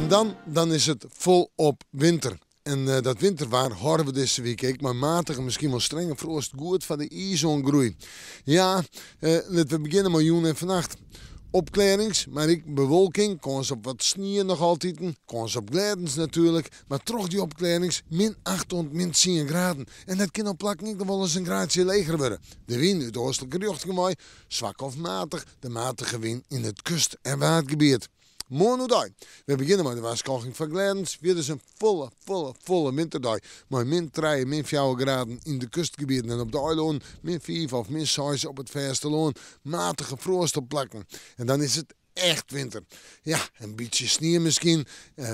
En dan is het volop winter. En dat winterwaar horen we deze week ook, maar matige, misschien wel strenge frost goed van de ijsongroei. Ja, laten we beginnen met joen en vannacht. Opklarings, maar ik bewolking, kans op wat sneeuw nog altijd, kans op gladens natuurlijk, maar toch die opklarings -8 tot -10 graden. En dat kan op plak niet nog wel eens een graadje leger worden. De wind uit de oostelijke richting, zwak of matig, de matige wind in het kust- en waardgebied. Morgen dag. We beginnen met de waarschuwing van gladens. Weer dus een volle winterdag. Met -3, -4 graden in de kustgebieden en op de eiland. -5 of -6 op het vasteland. Matige frost op plakken. En dan is het echt winter. Ja, een beetje sneeuw misschien.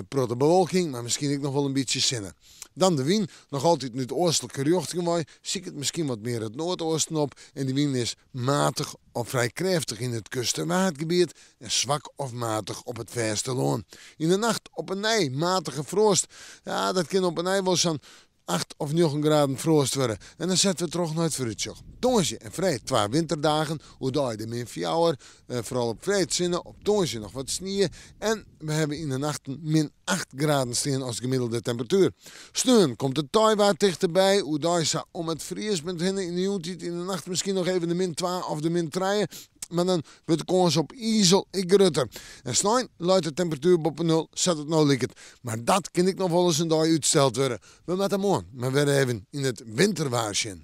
Protte bewolking, maar misschien ook nog wel een beetje zinnen. Dan de wind, nog altijd nu de oostelijke richting. Zie ik het misschien wat meer het noordoosten op. En de wind is matig of vrij krachtig in het kust- en waardgebied. En zwak of matig op het vasteland. In de nacht op een nij, matige frost. Ja, dat kan op een nij wel zo'n 8 of 9 graden frost worden. En dan zetten we terug naar het vooruitzicht. Donsje en vrij 2 winterdagen. Hoe daar de -4. Vooral op vrijzinnen. Op donsje nog wat sneeuw. En we hebben in de nacht -8 graden staan als gemiddelde temperatuur. Steun komt de tijwaard dichterbij. Hoe daar zou om het vriespunt heen in de nacht misschien nog even de -2 of de -3. Maar dan wordt de kans op ijzel groter. En snel luidt de temperatuur op 0, zet het nou likt. Maar dat kan ik nog wel eens een dag uitgesteld worden. We met hem aan, maar weer even in het winterwaarsje.